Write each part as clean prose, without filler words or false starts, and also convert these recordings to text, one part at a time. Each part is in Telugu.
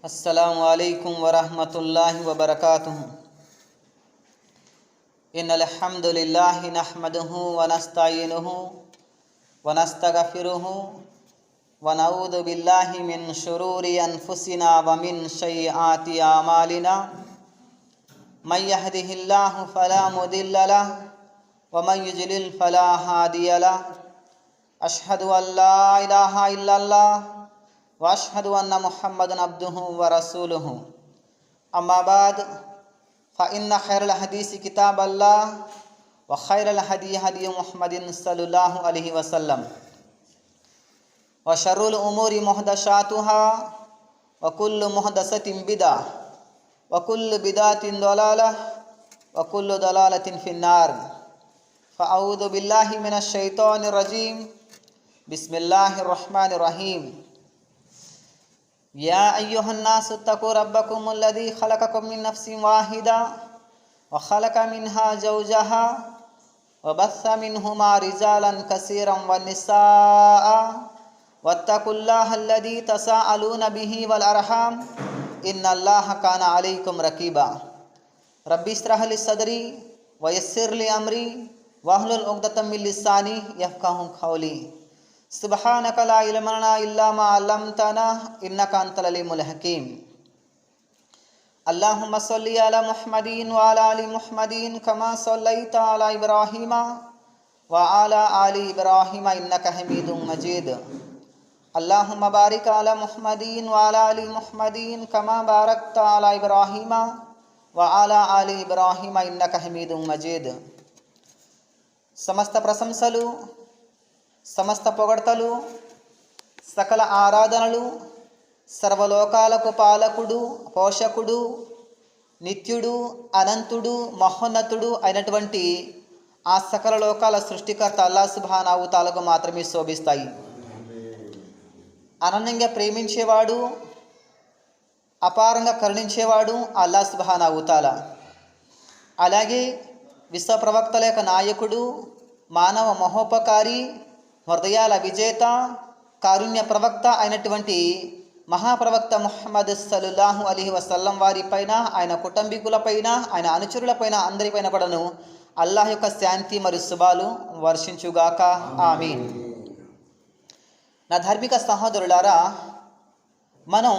अस्सलामु अलैकुम वरहमतुल्लाहि वबरकातुहु। इन्नल हम्दुलिल्लाहि नहमदुहु व नस्तईनुहु व नस्तगफिरुहु व नऊदु बिल्लाहि मिन शुरूरि अनफुसिना व मिन सय्यिआति आमालिना। मय यहदिहिल्लाहु फला मुदिल्ल लहु व मय युद्लिल फला हादिय लहु। अशहदु अल्ला इलाहा इल्लल्लाह व अशहदु अन्ना मुहम्मदन अब्दुहु व रसूलुहु। अम्मा बाद फ़इन्न खैरल हदीसी किताबल्लाह व खैरल हदी हदी मुहम्मदिन सल्लल्लाहु अलैहि वसल्लम व शर्रुल उमूरि मुहदसातुहा व कुल्लु मुहदसतिन बिदअह व कुल्लु बिदअतिन दलालह व कुल्लु दलालतिन फिन्नार। फ़अऊज़ु बिल्लाहि मिनश शैतानिर रजीम। बिस्मिल्लाहिर रहमानिर रहीम। या अय्युहन्नासु तक़ू रब्बकुमुल्लज़ी खलक़कुम मिन नफ्सिन वाहिदा व खलक़ मिन्हा ज़ौजहा व बस्स मिन्हुमा रिजालन कसीरन व निसाअ वत्तक़ुल्लाहल्लज़ी तसाअलून बिही वल अरहाम इन्नल्लाह काना अलैकुम रक़ीबा। रब्बि इश्रह लि सदरी व यस्सिर लि अमरी वहलुल उक़दतम मिन लिसानी यफ़क़हू क़ौली। सुब्हानक ला इल्म लना इल्ला मा अल्लमतना इन्नका अंतल अलीमुल हकीम। अल्लाहुम्मा सल्लि अला मुहम्मदिन व अला आलि मुहम्मदिन कमा सल्लैता अला इब्राहीम व अला आलि इब्राहीम इन्नका हमीदुम मजीद। अल्लाहुम्मा बारिक अला मुहम्मदिन व अला आलि मुहम्मदिन कमा बारकता अला इब्राहीम व अला आलि इब्राहीम इन्नका हमीदुम मजीद। समस्त प्रशंसलु, సమస్త పొగడ్తలు, సకల ఆరాధనలు సర్వలోకాలకు పాలకుడు, పోషకుడు, నిత్యుడు, అనంతుడు, మహోన్నతుడు అయినటువంటి ఆ సకల లోకాల సృష్టికర్త అల్లాహ్ సుబ్హానహు వ తఆలాకు మాత్రమే శోభిస్తాయి. అనన్యంగా ప్రేమించేవాడు, అపారంగా కరుణించేవాడు అల్లాహ్ సుబ్హానహు వ తఆలా. అలాగే విశ్వ ప్రవక్తల యొక్క నాయకుడు, మానవ మహోపకారి, హృదయాల విజేత, కారుణ్య ప్రవక్త అయినటువంటి మహాప్రవక్త ముహమ్మద్ సల్లల్లాహు అలైహి వసల్లం వారిపైన, ఆయన కుటుంబీకులపైన, ఆయన అనుచరులపైన, అందరిపైన కూడాను అల్లాహ్ యొక్క శాంతి మరియు శుభాలు వర్షించుగాక. ఆమీన్. నా ధార్మిక సహోదరులారా, మనం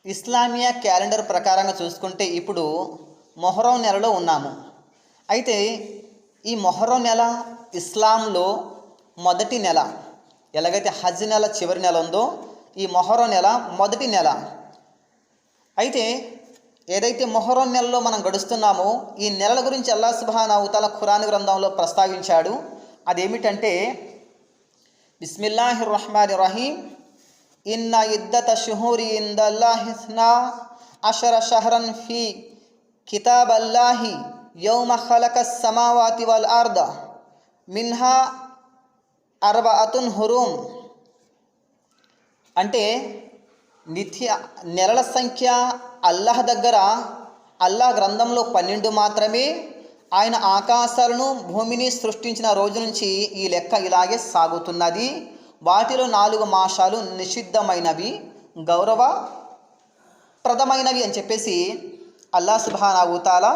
ఇస్లామియా క్యాలెండర్ ప్రకారంగా చూసుకుంటే ఇప్పుడు మొహరం నెలలో ఉన్నాము. అయితే ఈ మొహరం నెల ఇస్లాంలో మొదటి నెల. ఎలాగైతే హజ్ నెల చివరి నెల ఉందో ఈ మొహరం నెల మొదటి నెల. అయితే ఏదైతే మొహరం నెలలో మనం గడుస్తున్నామో ఈ నెలల గురించి అల్లాహ్ సుబ్హానహు వ తఆలా ఖురాన్ గ్రంథంలో ప్రస్తావించాడు. అదేమిటంటే బిస్మిల్లాహిర్ రహ్మానిర్ రహీం. ఇన్న ఇద్దత షుహూరి ఇందల్లాహి ఇస్నా అషర షహరన్ ఫీ కితాబల్లాహి యౌమ ఖలకస్ సమావాతి వల్ అర్ద మిన్హా అర్బఅతున్ హురుమ్. అంటే నెలల సంఖ్య అల్లాహ్ దగ్గర, అల్లాహ్ గ్రంథంలో 12 మాత్రమే. ఆయన ఆకాశాలను భూమిని సృష్టించిన రోజు నుంచి ఈ లెక్క ఇలాగే సాగుతున్నది. వాటిలో 4 మాసాలు నిషిద్ధమైనవి, గౌరవప్రదమైనవి అని చెప్పేసి అల్లాహ్ సుబ్హానహు వ తఆలా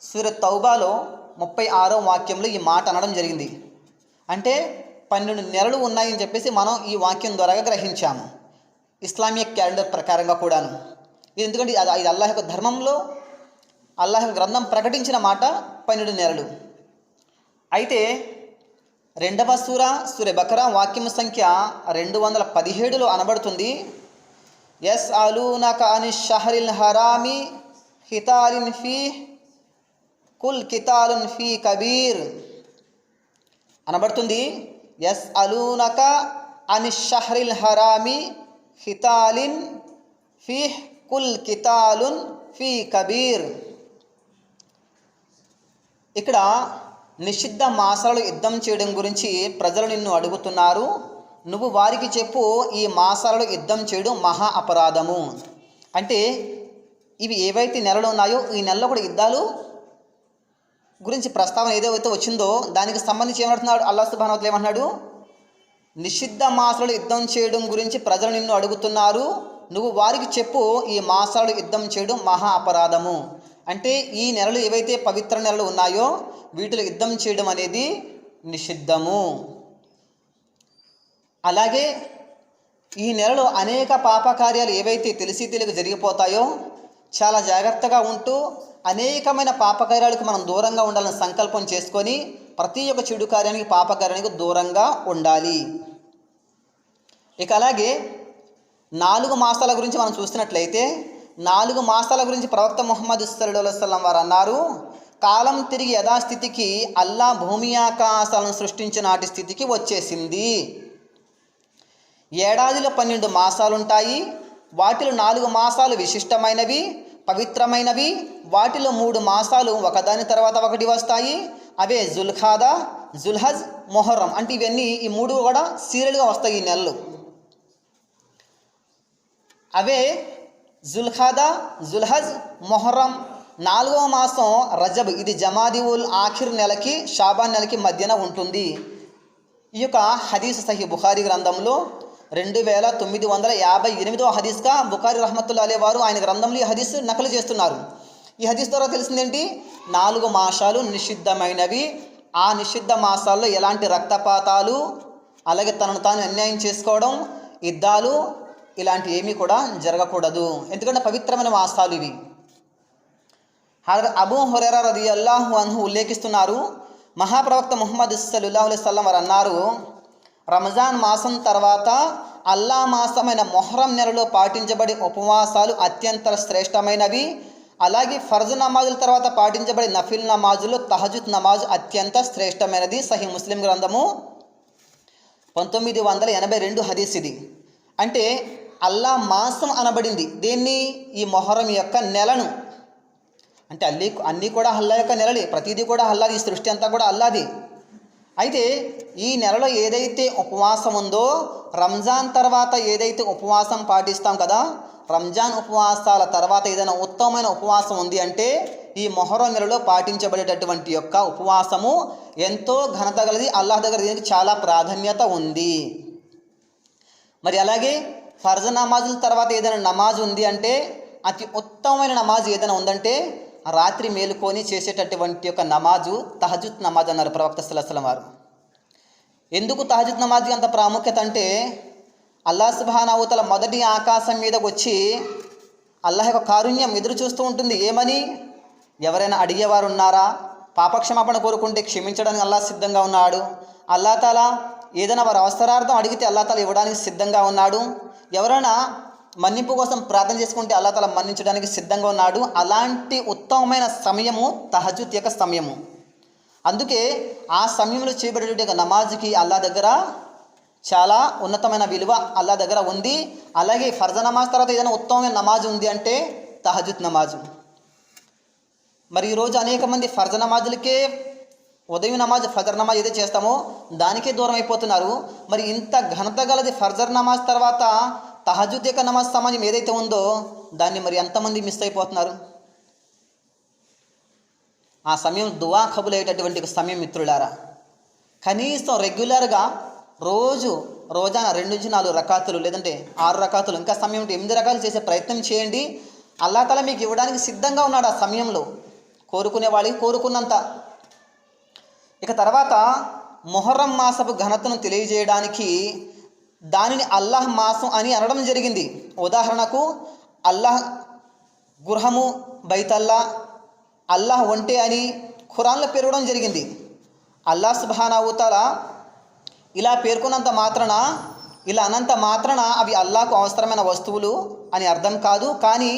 సూరత్ తౌబాలో 36వ వాక్యంలో ఈ మాట అనడం జరిగింది. అంటే 12 నెలలు ఉన్నాయని చెప్పేసి మనం ఈ వాక్యం ద్వారా గ్రహించాము, ఇస్లామిక్ క్యాలెండర్ ప్రకారంగా కూడాను. ఇది ఎందుకంటే ఇది అల్లాహ్ యొక్క ధర్మంలో, అల్లాహ్ యొక్క గ్రంథం ప్రకటించిన మాట 12 నెలలు. అయితే రెండవ సూర బకరా వాక్యం సంఖ్య 217లో అనబడుతుంది, యస్అలూనక అనిష్ షహరిల్ హరామి కితాలిన్ ఫీహ్ కుల్ కితాలున్ ఫీ కబీర్ అనబడుతుంది. యస్అలూనక అనిష్ షహరిల్ హరామి కితాలిన్ ఫీహ్ కుల్ కితాలున్ ఫీ కబీర్. ఇక్కడ నిషిద్ధ మాసాలు యుద్ధం చేయడం గురించి ప్రజలు నిన్ను అడుగుతున్నారు. నువ్వు వారికి చెప్పు, ఈ మాసాలలో యుద్ధం చేయడం మహా అపరాధము. అంటే ఇవి ఏవైతే నెలలు ఉన్నాయో ఈ నెలలో కూడా యుద్ధాలు గురించి ప్రస్తావన ఏదైతే వచ్చిందో దానికి సంబంధించి ఏమంటున్నాడు అల్లాహ్ సుబ్హానహు వ తఆలా ఏమంటున్నాడు? నిషిద్ధ మాసాలలో యుద్ధం చేయడం గురించి ప్రజలు నిన్ను అడుగుతున్నారు, నువ్వు వారికి చెప్పు, ఈ మాసాలు యుద్ధం చేయడం మహా అపరాధము. అంటే ఈ నెలలు ఏవైతే పవిత్ర నెలలు ఉన్నాయో వీటిలో యుద్ధం చేయడం అనేది నిషిద్ధము. అలాగే ఈ నెలలో అనేక పాపకార్యాలు ఏవైతే తెలిసి తెలియక జరిగిపోతాయో చాలా జాగ్రత్తగా ఉంటూ అనేకమైన పాపకార్యాలకు మనం దూరంగా ఉండాలని సంకల్పం చేసుకొని ప్రతి ఒక్క చెడు కార్యానికి పాపకార్యానికి దూరంగా ఉండాలి. ఇక అలాగే 4 మాసాల గురించి మనం చూసినట్లయితే 4 మాసాల గురించి ప్రవక్త ముహమ్మద్ సల్లల్లాహు అలైహి వసల్లం వారు అన్నారు, కాలం తిరిగి యథాస్థితికి అల్లా భూమి ఆకాశాలను సృష్టించిన నాటి స్థితికి వచ్చేసింది. ఏడాదిలో 12 మాసాలుంటాయి. వాటిలో 4 మాసాలు విశిష్టమైనవి, పవిత్రమైనవి. వాటిలో 3 మాసాలు ఒకదాని తర్వాత ఒకటి వస్తాయి. అవే జుల్ఖాదా, జుల్హజ్, మొహర్రం. అంటే ఇవన్నీ ఈ 3 కూడా సీరియల్గా వస్తాయి ఈ నెలలు. అవే జుల్ఖాదా, జుల్హజ్, మొహర్రం. 4వ మాసం రజబ్, ఇది జమాది ఉల్ ఆఖిర్ నెలకి షాబాన్ నెలకి మధ్యన ఉంటుంది. ఈ యొక్క హదీస్ సహీ బుఖారీ గ్రంథంలో 2958వ హదీస్గా బుఖారీ రహమతుల్లాహి అలైహి వారు ఆయన గ్రంథంలో ఈ హదీస్ నకలు చేస్తున్నారు. ఈ హదీస్ ద్వారా తెలిసిందేంటి? 4 మాసాలు నిషిద్ధమైనవి. ఆ నిషిద్ధ మాసాల్లో ఎలాంటి రక్తపాతాలు, అలాగే తనను తాను అన్యాయం చేసుకోవడం, యుద్ధాలు ఇలాంటి ఏమీ కూడా జరగకూడదు. ఎందుకంటే పవిత్రమైన మాసాలు ఇవి. అబూ హురైరా రదియల్లాహు అన్హు ఉల్లేఖిస్తున్నారు, మహాప్రవక్త ముహమ్మద్ సల్లల్లాహు అలైహి వసల్లం వారు అన్నారు, రంజాన్ మాసం తర్వాత అల్లా మాసమైన మొహరం నెలలో పాటించబడే ఉపవాసాలు అత్యంత శ్రేష్టమైనవి. అలాగే ఫర్జ్ నమాజుల తర్వాత పాటించబడే నఫిల్ నమాజులు తహజుద్ నమాజ్ అత్యంత శ్రేష్టమైనది. సహీ ముస్లిం గ్రంథము 1982 హదీస్ ఇది. అంటే అల్లా మాసం అనబడింది దేన్ని? ఈ మొహరం యొక్క నెలను. అంటే అన్నీ కూడా అల్లా యొక్క నెలలే, ప్రతిదీ కూడా అల్లాది, ఈ సృష్టి అంతా కూడా అల్లాది. అయితే ఈ నెలలో ఏదైతే ఉపవాసం ఉందో, రంజాన్ తర్వాత ఏదైతే ఉపవాసం పాటిస్తాం కదా, రంజాన్ ఉపవాసాల తర్వాత ఏదైనా ఉత్తమమైన ఉపవాసం ఉంది అంటే ఈ మొహరం నెలలో పాటించబడేటటువంటి యొక్క ఉపవాసము ఎంతో ఘనత గలది. అల్లాహ్ దగ్గర దీనికి చాలా ప్రాధాన్యత ఉంది. మరి అలాగే ఫర్జ్ నమాజుల తర్వాత ఏదైనా నమాజ్ ఉంది అంటే, అతి ఉత్తమమైన నమాజ్ ఏదైనా ఉందంటే రాత్రి మేలుకొని చేసేటటువంటి యొక్క నమాజు తహజుద్ నమాజ్ అన్నారు ప్రవక్త సల్లల్లాహు అలైహి వసల్లం వారు. ఎందుకు తహజుద్ నమాజ్కి అంత ప్రాముఖ్యత అంటే, అల్లాహ్ సుబ్హానహు వ తఆలా మొదటి ఆకాశం మీదకి వచ్చి అల్లాహ్ యొక్క కారుణ్యం ఎదురు చూస్తూ ఉంటుంది. ఏమని? ఎవరైనా అడిగేవారు ఉన్నారా? పాపక్షమాపణ కోరుకుంటే క్షమించడానికి అల్లాహ్ సిద్ధంగా ఉన్నాడు. అల్లాహ్ తాలా ఏదైనా వారి అవసరార్థం అడిగితే అల్లాహ్ తాలా ఇవ్వడానికి సిద్ధంగా ఉన్నాడు. ఎవరైనా మన్నింపు కోసం ప్రార్థన చేసుకుంటే అల్లాహ్ తాలా మన్నించడానికి సిద్ధంగా ఉన్నాడు. అలాంటి ఉత్తమమైన సమయము తహజుద్ యొక్క సమయము. అందుకే ఆ సమయంలో చేయబడేటువంటి నమాజ్కి అల్లాహ్ దగ్గర చాలా ఉన్నతమైన విలువ అల్లాహ్ దగ్గర ఉంది. అలాగే ఫర్జ్ నమాజ్ తర్వాత ఏదైనా ఉత్తమమైన నమాజ్ ఉంది అంటే తహజుద్ నమాజు. మరి ఈరోజు అనేక మంది ఫర్జ్ నమాజులకే, ఉదయం నమాజ్ ఫజర్ నమాజ్ ఏదైతే చేస్తామో దానికే దూరం అయిపోతున్నారు. మరి ఇంత ఘనత గలది ఫజర్ నమాజ్ తర్వాత తహజుద్ యొక్క నమాజ్ సమయం ఏదైతే ఉందో దాన్ని మరి ఎంతమంది మిస్ అయిపోతున్నారు? ఆ సమయం దువా కబుల్ అయ్యేటటువంటి సమయం మిత్రులారా. కనీసం రెగ్యులర్గా రోజాన 2 నుంచి 4 రకాతులు, లేదంటే 6 రకాతులు, ఇంకా సమయం 8 రకాలు చేసే ప్రయత్నం చేయండి. అల్లాహ్ తాలా మీకు ఇవ్వడానికి సిద్ధంగా ఉన్నాడు ఆ సమయంలో, కోరుకునే వాళ్ళకి కోరుకున్నంత. ఇక తర్వాత మొహర్రం మాసపు ఘనతను తెలియజేయడానికి దానిని అల్లాహ్ మాసం అని అనడం జరిగింది. ఉదాహరణకు అల్లాహ్ గృహము బైతల్లా, అల్లాహ్ ఒంటే అని ఖురాన్లో పేర్కొనడం జరిగింది. అల్లాహ్ సుబ్హానహు తఆలా ఇలా పేర్కొన్నంత మాత్రాన, ఇలా అనంత మాత్రాన అవి అల్లాహకు అవసరమైన వస్తువులు అని అర్థం కాదు. కానీ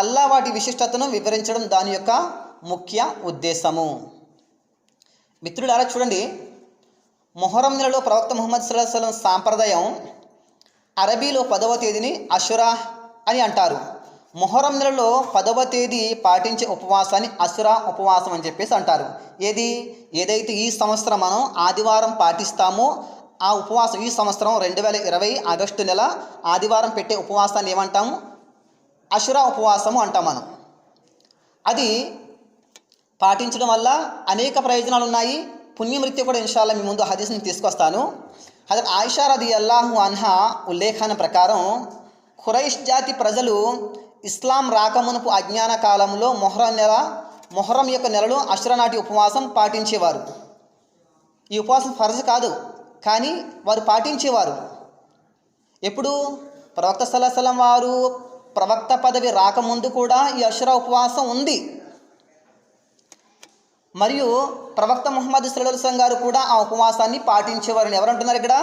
అల్లాహ్ వాటి విశిష్టతను వివరించడం దాని యొక్క ముఖ్య ఉద్దేశము. మిత్రులారా చూడండి, మొహరం నెలలో ప్రవక్త ముహమ్మద్ సల్లల్లాహు అలైహి వసల్లం సాంప్రదాయం అరబీలో 10వ తేదీని అషురా అని అంటారు. మొహరం నెలలో 10వ తేదీ పాటించే ఉపవాసాన్ని అసురా ఉపవాసం అని చెప్పేసి అంటారు. ఏదైతే ఈ సంవత్సరం మనం ఆదివారం పాటిస్తామో ఆ ఉపవాసం, ఈ సంవత్సరం 2020 ఆగస్టు నెల ఆదివారం పెట్టే ఉపవాసాన్ని ఏమంటాము? అషురా ఉపవాసము అంటాం మనం. అది పాటించడం వల్ల అనేక ప్రయోజనాలు ఉన్నాయి. పుణ్యమృత్యు కూడా ఇన్షాల్లా మీ ముందు హదీస్ని తీసుకొస్తాను. హజరత్ ఆయిషా రదియల్లాహు అన్హా ఉల్లేఖన ప్రకారం ఖురైష్ జాతి ప్రజలు ఇస్లాం రాకమునుపు అజ్ఞాన కాలంలో మొహరం యొక్క నెలలో అషురా నాటి ఉపవాసం పాటించేవారు. ఈ ఉపవాసం ఫర్జ్ కాదు, కానీ వారు పాటించేవారు. ఎప్పుడు? ప్రవక్త సల్లల్లాహు అలైహి వసల్లం వారు ప్రవక్త పదవి రాకముందు కూడా ఈ అషురా ఉపవాసం ఉంది. మరియు ప్రవక్త ముహమ్మద్ సల్లల్లాహు అలైహి వసల్లం గారు కూడా ఆ ఉపవాసాన్ని పాటించేవారని ఎవరంటున్నారు? ఇక్కడ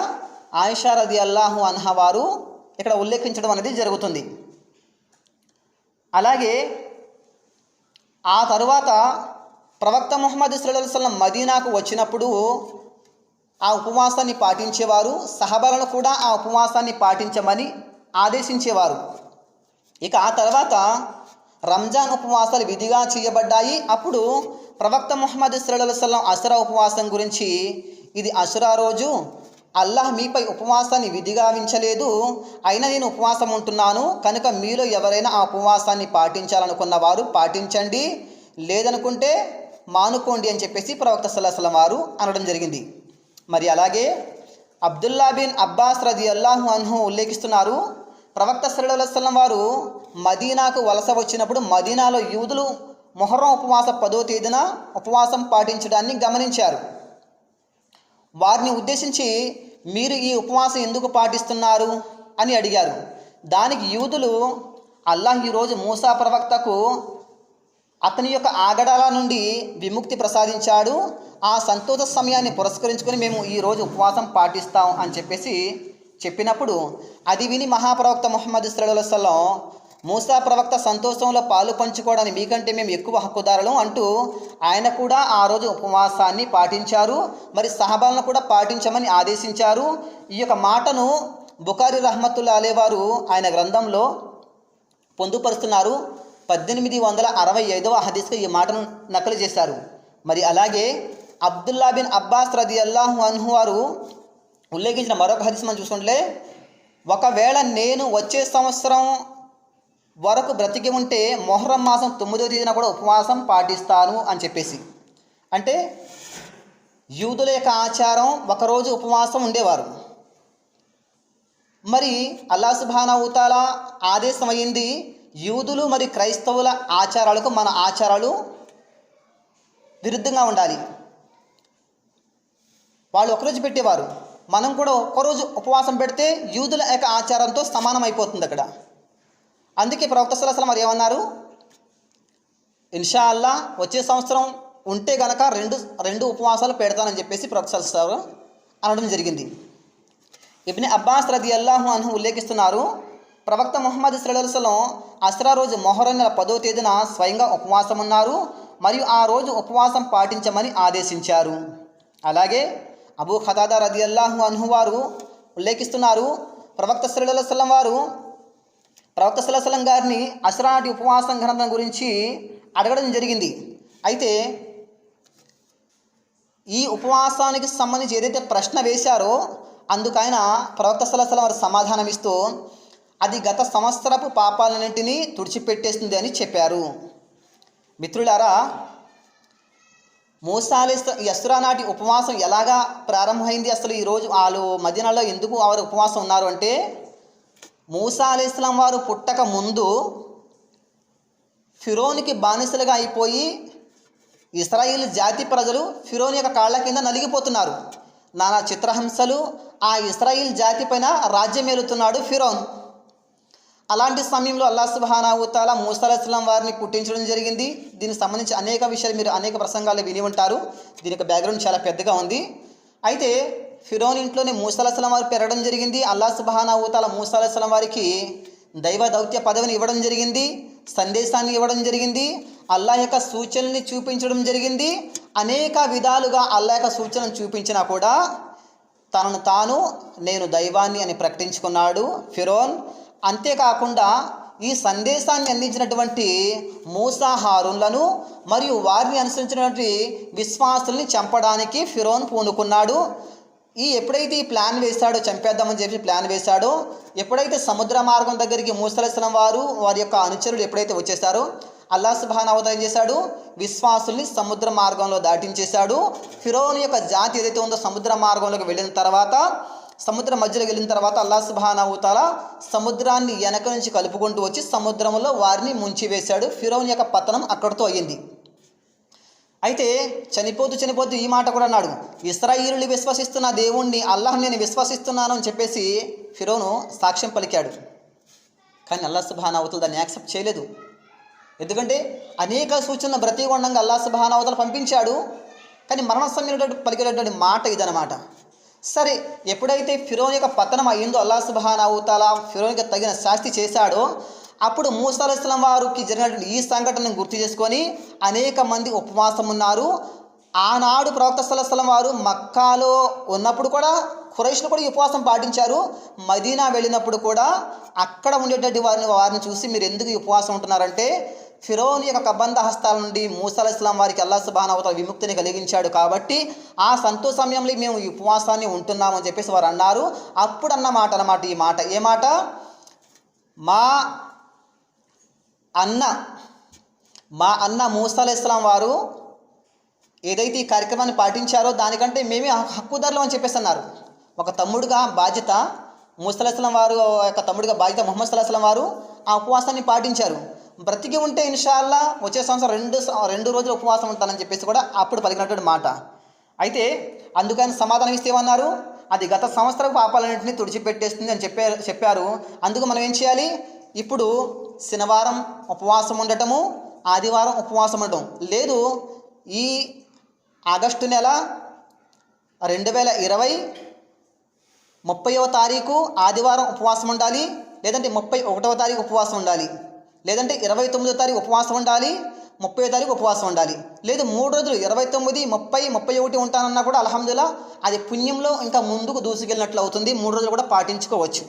ఆయిషా రదియల్లాహు అన్హా వారు ఇక్కడ ఉల్లేఖించడం అనేది జరుగుతుంది. అలాగే ఆ తరువాత ప్రవక్త ముహమ్మద్ సల్లల్లాహు అలైహి వసల్లం మదీనాకు వచ్చినప్పుడు ఆ ఉపవాసాన్ని పాటించేవారు. సహబాలను కూడా ఆ ఉపవాసాన్ని పాటించమని ఆదేశించేవారు. ఇక ఆ తర్వాత రంజాన్ ఉపవాసాలు విధిగా చేయబడ్డాయి. అప్పుడు ప్రవక్త ముహమ్మద్ సల్లల్లాహు అలైహి వసల్లం అషురా ఉపవాసం గురించి, ఇది అషురా రోజు, అల్లాహ్ మీపై ఉపవాసాన్ని విధిగా వించలేదు, అయినా నేను ఉపవాసం ఉంటున్నాను, కనుక మీలో ఎవరైనా ఆ ఉపవాసాన్ని పాటించాలనుకున్న వారు పాటించండి, లేదనుకుంటే మానుకోండి అని చెప్పేసి ప్రవక్త సల్లల్లాహు అలైహి వసల్లం వారు అనడం జరిగింది. మరి అలాగే అబ్దుల్లా బిన్ అబ్బాస్ రదియల్లాహు అన్హు ఉల్లేఖిస్తున్నారు, ప్రవక్త సల్లల్లాహు అలైహి వసల్లం వారు మదీనాకు వలస వచ్చినప్పుడు మదీనాలో యూదులు మొహర్రం ఉపవాసం 10వ తేదీన ఉపవాసం పాటించడాన్ని గమనించారు. వారిని ఉద్దేశించి, మీరు ఈ ఉపవాసం ఎందుకు పాటిస్తున్నారు అని అడిగారు. దానికి యూదులు, అల్లాహ్ ఈరోజు మూసా ప్రవక్తకు అతని యొక్క ఆగడాల నుండి విముక్తి ప్రసాదించాడు, ఆ సంతోష సమయాన్ని పురస్కరించుకొని మేము ఈరోజు ఉపవాసం పాటిస్తాం అని చెప్పేసి చెప్పినప్పుడు, అది విని మహాప్రవక్త ముహమ్మద్ సల్లల్లాహు అలైహి వసల్లం, మూసా ప్రవక్త సంతోషంలో పాలు పంచుకోవడానికి మీకంటే మేము ఎక్కువ హక్కుదారులం అంటూ ఆయన కూడా ఆ రోజు ఉపవాసాన్ని పాటించారు. మరి సహబాలను కూడా పాటించమని ఆదేశించారు. ఈ యొక్క మాటను బుఖారీ రహ్మతుల్లాహి అలైహి వారు ఆయన గ్రంథంలో పొందుపరుస్తున్నారు. 1865వ హదీస్గా ఈ మాటను నకలు చేశారు. మరి అలాగే అబ్దుల్లా బిన్ అబ్బాస్ రదియల్లాహు అన్హు వారు ఉల్లేఖించిన మరొక హదీస్ మనం చూసుకుంటే, ఒకవేళ నేను వచ్చే సంవత్సరం వరకు బ్రతికి ఉంటే మొహర్రం మాసం 9వ తేదీన కూడా ఉపవాసం పాటిస్తాను అని చెప్పేసి. అంటే యూదుల యొక్క ఆచారం ఒకరోజు ఉపవాసం ఉండేవారు. మరి అల్లాహ్ సుబ్హానహు వ తఆలా ఆదేశం అయింది, యూదులు మరి క్రైస్తవుల ఆచారాలకు మన ఆచారాలు విరుద్ధంగా ఉండాలి. వాళ్ళు ఒకరోజు పెట్టేవారు, మనం కూడా ఒక్కరోజు ఉపవాసం పెడితే యూదుల యొక్క ఆచారంతో సమానం అయిపోతుంది అక్కడ. అందుకే ప్రవక్త సల్లల్లాహు అలైహి వసల్లం వారు ఏమన్నారు, ఇన్షా అల్లా వచ్చే సంవత్సరం ఉంటే గనక రెండు ఉపవాసాలు పెడతానని చెప్పేసి ప్రవక్త సల్లల్లాహు అలైహి వసల్లం అనడం జరిగింది. ఇబ్న్ అబ్బాస్ రదియల్లాహు అన్హు ఉల్లేఖిస్తున్నారు, ప్రవక్త ముహమ్మద్ సల్లల్లాహు అలైహి వసల్లం అషురా రోజు మొహర్రం నెల 10వ తేదీన స్వయంగా ఉపవాసం ఉన్నారు మరియు ఆ రోజు ఉపవాసం పాటించమని ఆదేశించారు. అలాగే అబూ ఖతాదా రదియల్లాహు అన్హు వారు ఉల్లేఖిస్తున్నారు, ప్రవక్త సల్లల్లాహు అలైహి వసల్లం వారు ప్రవక్త సల్లల్లాహు అలైహి వసల్లం గారిని అషురా నాటి ఉపవాసం గ్రంథం గురించి అడగడం జరిగింది. అయితే ఈ ఉపవాసానికి సంబంధించి ఏదైతే ప్రశ్న వేశారో అందుకైన ప్రవక్త సల్లల్లాహు అలైహి వసల్లం వారు సమాధానం ఇస్తూ, అది గత సంవత్సరపు పాపాలన్నింటినీ తుడిచిపెట్టేస్తుంది అని చెప్పారు. మిత్రులారా, మూసా ఈ అషురా నాటి ఉపవాసం ఎలాగా ప్రారంభమైంది, అసలు ఈరోజు వాళ్ళు మదీనాలో ఎందుకు వారు ఉపవాసం ఉన్నారు అంటే, మూసా అలైహిస్సలాం వారు పుట్టక ముందు ఫిరోన్కి బానిసలుగా అయిపోయి ఇశ్రాయేల్ జాతి ప్రజలు ఫిరోన్ యొక్క కాళ్ళ కింద నలిగిపోతున్నారు. నానా చిత్రహింసలు, ఆ ఇశ్రాయేల్ జాతి పైన రాజ్యమేలుతున్నాడు ఫిరోన్. అలాంటి సమయంలో అల్లాహ్ సుబ్హానహు వ తఆలా మూసా అలైహిస్సలాం వారిని పుట్టించడం జరిగింది. దీనికి సంబంధించి అనేక విషయాలు మీరు అనేక ప్రసంగాలు విని ఉంటారు. దీని యొక్క బ్యాక్గ్రౌండ్ చాలా పెద్దగా ఉంది. అయితే ఫిరోన్ ఇంట్లోనే మూసా అలైహిస్సలాం వారు పెరగడం జరిగింది. అల్లాహ్ సుబ్హానహు వ తఆలా మూసా అలైహిస్సలాం వారికి దైవ దౌత్య పదవిని ఇవ్వడం జరిగింది, సందేశాన్ని ఇవ్వడం జరిగింది, అల్లాహ్ యొక్క సూచనల్ని చూపించడం జరిగింది. అనేక విధాలుగా అల్లాహ్ యొక్క సూచనను చూపించినా కూడా తనను తాను నేను దైవాన్ని అని ప్రకటించుకున్నాడు ఫిరోన్. అంతేకాకుండా ఈ సందేశాన్ని అందించినటువంటి మూసా హారూన్లను మరియు వారిని అనుసరించినటువంటి విశ్వాసుల్ని చంపడానికి ఫిరోన్ పూనుకున్నాడు. ఎప్పుడైతే ఈ ప్లాన్ వేశాడో, చంపేద్దామని చెప్పి ప్లాన్ వేశాడో, ఎప్పుడైతే సముద్ర మార్గం దగ్గరికి మూసా అలైహిస్సలాం వారు వారి యొక్క అనుచరులు ఎప్పుడైతే వచ్చేసారో, అల్లాహ్ సుబ్హానహు వ తఆలా ఏం చేశాడు, విశ్వాసుల్ని సముద్ర మార్గంలో దాటించేశాడు. ఫిరోన్ యొక్క జాతి ఏదైతే ఉందో సముద్ర మార్గంలోకి వెళ్ళిన తర్వాత సముద్రం మధ్యలోకి వెళ్ళిన తర్వాత అల్లాహ్ సుబ్హానహు తఆలా సముద్రాన్ని వెనక నుంచి కలుపుకుంటూ వచ్చి సముద్రంలో వారిని ముంచివేశాడు. ఫిరౌన్ యొక్క పతనం అక్కడితో అయ్యింది. అయితే చనిపోతూ ఈ మాట కూడా అన్నాడు, ఇశ్రాయేలీయులు విశ్వసిస్తున్న దేవుణ్ణి అల్లాహ్ నేను విశ్వసిస్తున్నాను అని చెప్పేసి ఫిరౌను సాక్ష్యం పలికాడు. కానీ అల్లాహ్ సుబ్హానహు తఆలా దాన్ని యాక్సెప్ట్ చేయలేదు. ఎందుకంటే అనేక సూచనలు బ్రతికొండంగా అల్లాహ్ సుబ్హానహు తఆలా పంపించాడు. కానీ మరణ సమయంలో పలికేటటువంటి మాట ఇదనమాట. సరే, ఎప్పుడైతే ఫిరౌన్ యొక్క పతనం అయ్యిందో అల్లాహ్ సుబ్హానహు తఆలా ఫిరౌన్కి తగిన శాస్తి చేశాడో అప్పుడు మూసా అలైహిస్సలాం వారికి జరిగినటువంటి ఈ సంఘటనను గుర్తు చేసుకొని అనేక మంది ఉపవాసం ఉన్నారు. ఆనాడు ప్రవక్త సల్లల్లాహు అలైహి వసల్లం వారు మక్కాలో ఉన్నప్పుడు కూడా ఖురైష్లు కూడా ఈ ఉపవాసం పాటించారు. మదీనా వెళ్ళినప్పుడు కూడా అక్కడ ఉండేటటువంటి వారిని చూసి మీరు ఎందుకు ఈ ఉపవాసం ఉంటున్నారంటే ఫిరౌన్ యొక్క కబంధ హస్తాల నుండి మూసా అలైహిస్సలాం వారికి అల్లాహ్ సుబ్హానహు తఆలా విముక్తిని కలిగించాడు కాబట్టి ఆ సంతోష సమయంలో మేము ఈ ఉపవాసాన్ని ఉంటున్నామని చెప్పేసి వారు అన్నారు. అప్పుడు అన్న మాట అన్నమాట ఈ మాట. ఏ మాట? మా అన్న మూసా అలైహిస్సలాం వారు ఏదైతే ఈ కార్యక్రమాన్ని పాటించారో దానికంటే మేమే హక్కుదారులం అని చెప్పేసి అన్నారు. ఒక తమ్ముడుగా బాధ్యత మూసా అలైహిస్సలాం వారు యొక్క తమ్ముడిగా బాధ్యత ముహమ్మద్ సల్లల్లాహు అలైహి వసల్లం వారు ఆ ఉపవాసాన్ని పాటించారు. బ్రతికి ఉంటే ఇన్షాల్లా వచ్చే సంవత్సరం రెండు రోజులు ఉపవాసం ఉంటానని చెప్పేసి కూడా అప్పుడు పలికినటువంటి మాట. అయితే అందుకని సమాధానం ఇస్తే ఏమన్నారు? అది గత సంవత్సరం పాపాలన్నింటినీ తుడిచిపెట్టేస్తుంది అని చెప్పారు. అందుకు మనం ఏం చేయాలి? ఇప్పుడు శనివారం ఉపవాసం ఉండటము, ఆదివారం ఉపవాసం ఉండటం లేదు. ఈ ఆగస్టు నెల 2020 30వ తారీఖు ఆదివారం ఉపవాసం ఉండాలి, లేదంటే 31వ తారీఖు ఉపవాసం ఉండాలి, లేదంటే 29వ తారీఖు ఉపవాసం ఉండాలి, 30వ తారీఖు ఉపవాసం ఉండాలి. లేదు 3 రోజులు 29, 30, 31 ఉంటానన్నా కూడా అల్హమ్దుల్లా అది పుణ్యంలో ఇంకా ముందుకు దూసుకెళ్ళినట్లు అవుతుంది. 3 రోజులు కూడా పాటించుకోవచ్చు.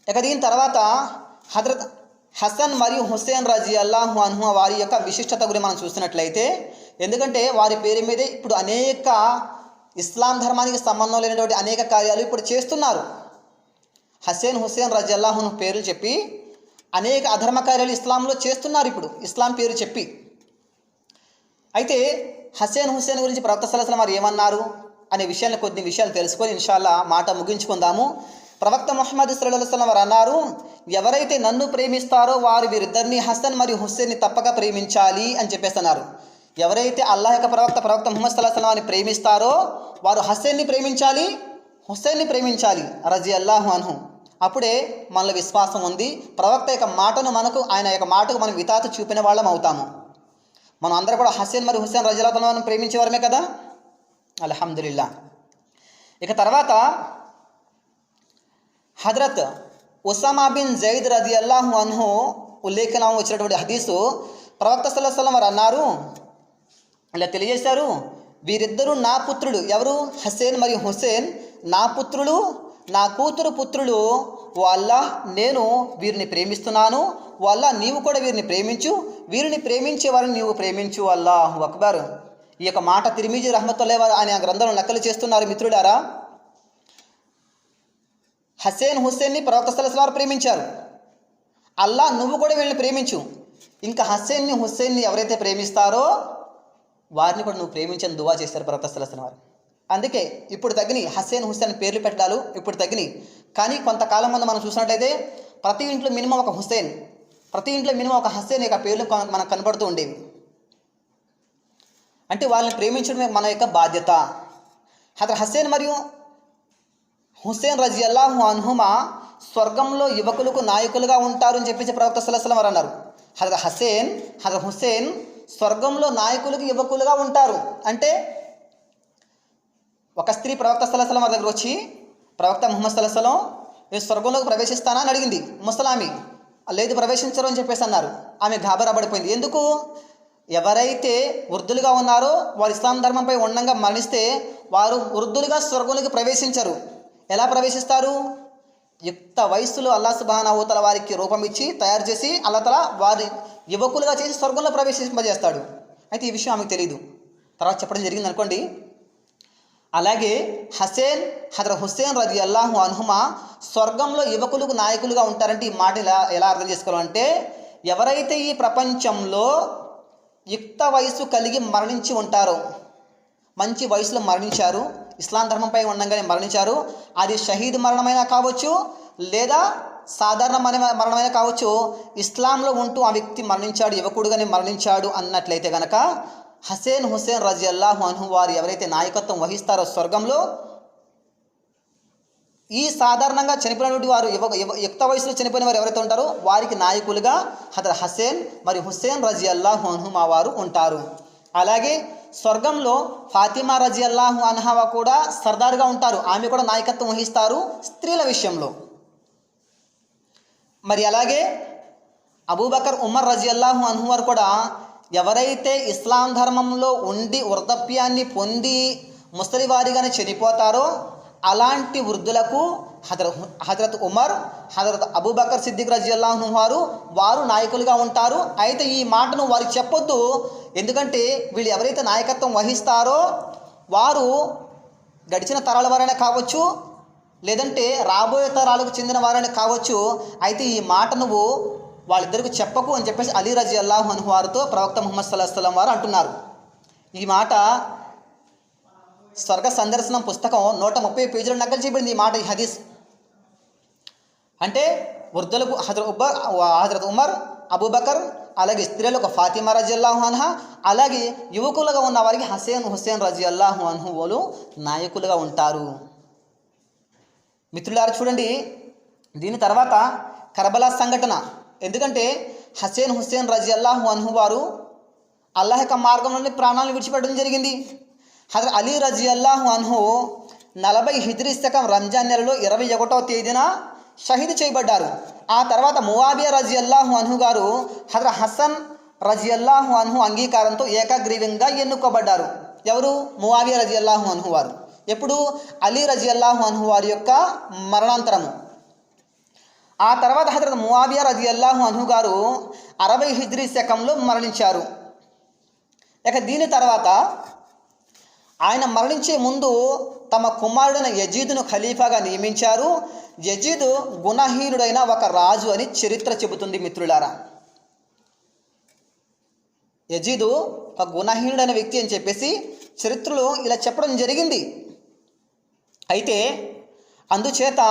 ఇక దీని తర్వాత హజరత్ హసన్ మరియు హుస్సేన్ రజియల్లాహు అన్హు వారి యొక్క విశిష్టత గురించి మనం చూసినట్లయితే, ఎందుకంటే వారి పేరు మీదే ఇప్పుడు అనేక ఇస్లాం ధర్మానికి సంబంధం లేనటువంటి అనేక కార్యాలు ఇప్పుడు చేస్తున్నారు. హుస్సేన్ రజియల్లాహు అన్హు పేర్లు చెప్పి అనేక అధర్మ కార్యాలు ఇస్లాంలో చేస్తున్నారు ఇప్పుడు ఇస్లాం పేరు చెప్పి. అయితే హుస్సేన్ గురించి ప్రవక్త సల్లల్లాహు అలైహి వసల్లం వారు ఏమన్నారు అనే విషయాన్ని కొన్ని విషయాలు తెలుసుకొని ఇన్షాల్లా మాట ముగించుకుందాము. ప్రవక్త ముహమ్మద్ సల్లల్లాహు అలైహి వసల్లం వారు అన్నారు, ఎవరైతే నన్ను ప్రేమిస్తారో వారు వీరిద్దరిని హసన్ మరియు హుస్సేన్ని తప్పక ప్రేమించాలి అని చెప్పేస్తున్నారు. ఎవరైతే అల్లాహ్ యొక్క ప్రవక్త ముహమ్మద్ సల్లల్లాహు అలైహి వసల్లం వారిని ప్రేమిస్తారో వారు హస్సేన్ని ప్రేమించాలి, హుస్సేన్ని ప్రేమించాలి రజియల్లాహు అన్హు. అప్పుడే మనలో విశ్వాసం ఉంది. ప్రవక్త యొక్క మాటను ఆయన యొక్క మాటకు మనం వితాత చూపిన వాళ్ళం అవుతాము. మనం అందరూ కూడా హస్సేన్ మరియు హుస్సేన్ రజియల్లాహు అన్హును ప్రేమించేవారమే కదా, అల్హమ్దులిల్లా. ఇక తర్వాత హజరత్ ఉసామా బిన్ జైద్ రజియల్లాహు అన్హు ఉల్లేఖనం వచ్చినటువంటి హదీసు ప్రవక్త సల్లల్లాహు అలైహి వసల్లం వారు అన్నారు, ఇలా తెలియజేశారు, వీరిద్దరూ నా పుత్రులు. ఎవరు? హస్సేన్ మరియు హుస్సేన్ నా పుత్రులు, నా కూతురు పుత్రులు. ఓ అల్లాహ్, నేను వీరిని ప్రేమిస్తున్నాను. ఓ అల్లాహ్, నీవు కూడా వీరిని ప్రేమించు. వీరిని ప్రేమించే వారిని నీవు ప్రేమించు. అల్లాహు అక్బర్. ఈ యొక్క మాట తిర్మిజీ రహ్మతుల్లాహి అనే ఆ గ్రంథంలో నకలు చేస్తున్నారు. మిత్రులారా, హస్సేన్ హుస్సేన్ని ప్రవక్త సల్లల్లాహు అలైహి వసల్లం ప్రేమించారు. అల్లాహ్, నువ్వు కూడా వీళ్ళని ప్రేమించు. ఇంకా హస్సేన్ని హుస్సేన్ని ఎవరైతే ప్రేమిస్తారో వారిని కూడా నువ్వు ప్రేమించని దువా చేస్తారు ప్రవక్త సల్లల్లాహు అలైహి వసల్లం. అందుకే ఇప్పుడు తగిని హస్సేన్ హుస్సేన్ పేర్లు పెట్టడాలు ఇప్పుడు తగిని. కానీ కొంతకాలం ముందు మనం చూసినట్లయితే ప్రతి ఇంట్లో మినిమం ఒక హుస్సేన్, ప్రతి ఇంట్లో మినిమం ఒక హస్సేన్ యొక్క పేర్లు మనకు కనబడుతూ ఉండేవి. అంటే వాళ్ళని ప్రేమించడమే మన యొక్క బాధ్యత. హజరత్ హస్సేన్ మరియు హుస్సేన్ రజియల్లాహు అన్హుమా స్వర్గంలో యువకులకు నాయకులుగా ఉంటారు అని చెప్పేసి ప్రవక్త సల్లల్లాహు అలైహి వసల్లం వారు అన్నారు. హజరత్ హుస్సేన్ స్వర్గంలో నాయకులకు యువకులుగా ఉంటారు. అంటే ఒక స్త్రీ ప్రవక్త సల్లల్లాహు అలైహి వసల్లం వారి దగ్గర వచ్చి, ప్రవక్త ముహమ్మద్ సల్లల్లాహు అలైహి వసల్లం నేను స్వర్గంలోకి ప్రవేశిస్తానా అని అడిగింది. ముసలామి లేదు ప్రవేశించరు అని చెప్పేసి అన్నారు. ఆమె గాబరాపడిపోయింది. ఎందుకు? ఎవరైతే వృద్ధులుగా ఉన్నారో వారు ఇస్లాం ధర్మంపై ఉండంగా మరణిస్తే వారు వృద్ధులుగా స్వర్గంలోకి ప్రవేశించరు. ఎలా ప్రవేశిస్తారు? యుక్త వయస్సులో అల్లాహ్ సుబ్హానహు తఆలా వారికి రూపం ఇచ్చి తయారు చేసి అల్లాహ్ తఆలా వారి యువకులుగా చేసి స్వర్గంలో ప్రవేశింపజేస్తాడు. అయితే ఈ విషయం ఆమెకు తెలియదు, తర్వాత చెప్పడం జరిగింది అనుకోండి. అలాగే హజరత్ హుస్సేన్ రజియల్లాహు అన్హుమా స్వర్గంలో యువకులకు నాయకులుగా ఉంటారంటే ఈ మాట ఎలా అర్థం చేసుకోవాలంటే, ఎవరైతే ఈ ప్రపంచంలో యుక్త వయసు కలిగి మరణించి ఉంటారో, మంచి వయసులో మరణించారు, ఇస్లాం ధర్మంపై ఉండగానే మరణించారు. అది షహీద్ మరణమైనా కావచ్చు, లేదా సాధారణ మరణమైనా కావచ్చు. ఇస్లాంలో ఉంటూ ఆ వ్యక్తి మరణించాడు, యువకుడుగానే మరణించాడు అన్నట్లయితే కనుక హుస్సేన్ రజియల్లాహు అన్హు వారు ఎవరైతే నాయకత్వం వహిస్తారో స్వర్గంలో, ఈ సాధారణంగా చనిపోయినటువంటి వారు యుక్త వయసులో చనిపోయిన వారు ఎవరైతే ఉంటారో వారికి నాయకులుగా హజరత్ హస్సేన్ మరియు హుస్సేన్ రజియల్లాహు అన్హుమా వారు ఉంటారు. అలాగే స్వర్గంలో ఫాతిమా రజియల్లాహు అన్హా కూడా సర్దార్గా ఉంటారు. ఆమె కూడా నాయకత్వం వహిస్తారు స్త్రీల విషయంలో. మరి అలాగే అబూబకర్ ఉమర్ రజియల్లాహు అన్హు వారు కూడా ఎవరైతే ఇస్లాం ధర్మంలో ఉండి వృద్ధాప్యాన్ని పొంది ముసలివారిగానే చనిపోతారో అలాంటి వృద్ధులకు హజరత్ ఉమర్, హజరత్ అబూబకర్ సిద్దిక్ రజియల్లాహు వారు నాయకులుగా ఉంటారు. అయితే ఈ మాటను వారికి చెప్పొద్దు. ఎందుకంటే వీళ్ళు ఎవరైతే నాయకత్వం వహిస్తారో వారు గడిచిన తరాల వారైనా కావచ్చు, లేదంటే రాబోయే తరాలకు చెందిన వారైనా కావచ్చు. అయితే ఈ మాట నువ్వు వాళ్ళిద్దరికి చెప్పకు అని చెప్పేసి అలీ రజియల్లాహు అన్హు వారితో ప్రవక్త ముహమ్మద్ సల్లల్లాహు అలైహి వసల్లం వారు అంటున్నారు. ఈ మాట స్వర్గ సందర్శనం పుస్తకం 130 పేజీలు నకలు చేయబడింది. ఈ మాట, ఈ హదీస్. అంటే వృద్ధులకు హజరత్ ఉమర్, అబూబకర్, అలాగే స్త్రీలకు ఫాతిమా రజియల్లాహు అన్హా, అలాగే యువకులుగా ఉన్న వారికి హుస్సేన్ రజియల్లాహు అన్హులు నాయకులుగా ఉంటారు. మిత్రులారా చూడండి, దీని తర్వాత కర్బలా సంఘటన. ఎందుకంటే హుస్సేన్ రజియల్లాహు అన్హు వారు అల్లాహ్ యొక్క మార్గంలోని ప్రాణాలను విడిచిపెట్టడం జరిగింది. హజరత్ అలీ రజియల్లాహు అన్హు 40 హిజ్రీ శకం రంజాన్ నెలలో 21వ తేదీన షహీద్ చేయబడ్డారు. ఆ తర్వాత ముఆవియా రజియల్లాహు అన్హు గారు హజరత్ హసన్ రజియల్లాహు అన్హు అంగీకారంతో ఏకగ్రీవంగా ఎన్నుకోబడ్డారు. ఎవరు? ముఆవియా రజియల్లాహు అన్హు వారు. ఎప్పుడు? అలీ రజియల్లాహు అన్హు వారి యొక్క మరణాంతరము. ఆ తర్వాత హజరత్ ముఆవియా రజియల్లాహు అన్హు గారు 60 హిజ్రీ శకంలో మరణించారు. ఇక దీని తర్వాత ఆయన మరణించే ముందు తమ కుమారుడైన యజీదును ఖలీఫాగా నియమించారు. యజీదు గుణహీనుడైన ఒక రాజు అని చరిత్ర చెబుతుంది. మిత్రులారా, యజీదు ఒక గుణహీనుడైన వ్యక్తి అని చెప్పేసి చరిత్రలో ఇలా చెప్పడం జరిగింది. అయితే అందుచేత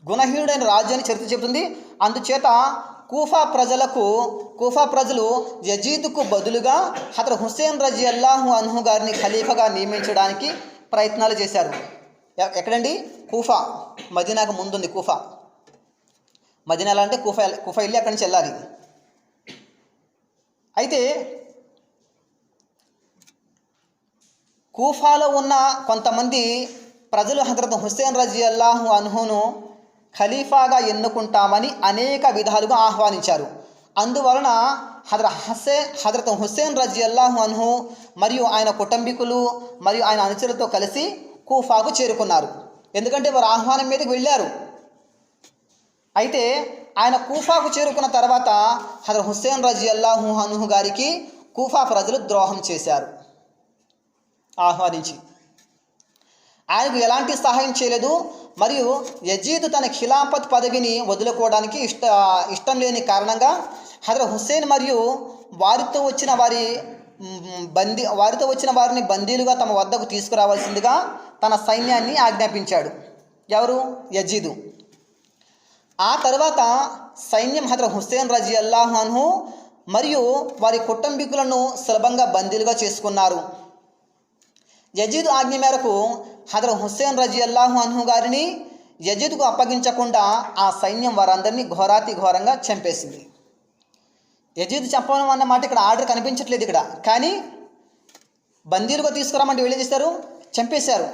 గుణహీనుడైన రాజు అని చరిత్ర చెబుతుంది. అందుచేత కూఫా ప్రజలు యజీదుకు బదులుగా హజరత్ హుస్సేన్ రజియల్లాహు అన్హు గారిని ఖలీఫాగా నియమించడానికి ప్రయత్నాలు చేశారు. ఎక్కడండి? కూఫా. మదీనాకు ముందుంది కూఫా. మదీనాలో అంటే కూఫా వెళ్ళి అక్కడి నుంచి వెళ్ళాలి. అయితే కూఫాలో ఉన్న కొంతమంది ప్రజలు హజరత్ హుస్సేన్ రజియల్లాహు అన్హును ఖలీఫాగా ఎన్నుకుంటామని అనేక విధాలుగా ఆహ్వానించారు. అందువలన హజరత్ హుస్సేన్ రజియల్లాహు అన్హు మరియు ఆయన కుటుంబీకులు మరియు ఆయన అనుచరులతో కలిసి కూఫాకు చేరుకున్నారు. ఎందుకంటే వారు ఆహ్వానం మీదకి వెళ్ళారు. అయితే ఆయన కూఫాకు చేరుకున్న తర్వాత హజరత్ హుస్సేన్ రజియల్లాహు అన్హు గారికి కూఫా ప్రజలు ద్రోహం చేశారు. ఆహ్వానించి ఆయనకు ఎలాంటి సహాయం చేయలేదు. మరియు యజీద్ తన ఖిలాఫత్ పదవిని వదులుకోవడానికి ఇష్టం లేని కారణంగా హజరత్ హుస్సేన్ మరియు వారితో వచ్చిన వారిని బందీలుగా తమ వద్దకు తీసుకురావాల్సిందిగా తన సైన్యాన్ని ఆజ్ఞాపించాడు. ఎవరు? యజీదు. ఆ తర్వాత సైన్యం హజరత్ హుస్సేన్ రజియల్లాహు అన్హు మరియు వారి కుటుంబీకులను సులభంగా బందీలుగా చేసుకున్నారు. యజీద్ ఆజ్ఞ మేరకు హజరత్ హుస్సేన్ రజియల్లాహు అన్హు గారిని యజీద్కు అప్పగించకుండా ఆ సైన్యం వారందరినీ ఘోరంగా చంపేసింది. యజీద్ చంపడం అన్న మాట ఇక్కడ ఆర్డర్ కనిపించట్లేదు ఇక్కడ. కానీ బందీలుగా తీసుకురామంటే వీళ్ళు ఏం చేశారు? చంపేశారు.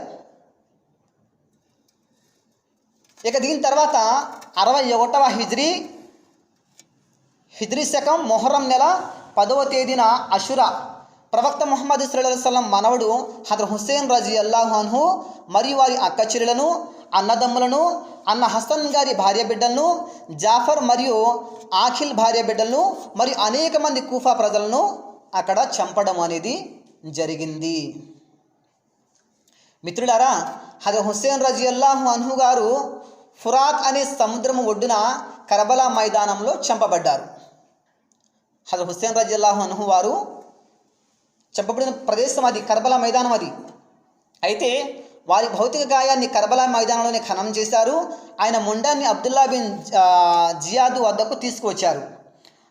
ఇక దీని తర్వాత 61వ హిజ్రీ శకం మొహర్రం నెల 10వ తేదీన అషురా ప్రవక్త ముహమ్మద్ సల్లల్లాహు అలైహి వసల్లం మనవడు హజరత్ హుస్సేన్ రజియల్లాహు అన్హు మరియు వారి అక్క చెల్లెలను, అన్నదమ్ములను, అన్న హసన్ గారి భార్య బిడ్డలను, జాఫర్ మరియు ఆఖిల్ భార్య బిడ్డలను మరియు అనేక మంది కూఫా ప్రజలను అక్కడ చంపడం అనేది జరిగింది. మిత్రులారా, హజరత్ హుస్సేన్ రజియల్లాహు అన్హు గారు ఫురాత్ అనే సముద్రము ఒడ్డున కర్బలా మైదానంలో చంపబడ్డారు. హజరత్ హుస్సేన్ రజియల్లాహు అన్హు వారు చంపబడిన ప్రదేశం అది కర్బలా మైదానం. అది అయితే వారి భౌతిక గాయాన్ని కర్బలా మైదానంలోనే ఖననం చేశారు. ఆయన ముండాన్ని అబ్దుల్లా బిన్ జియాద్ వద్దకు తీసుకువచ్చారు.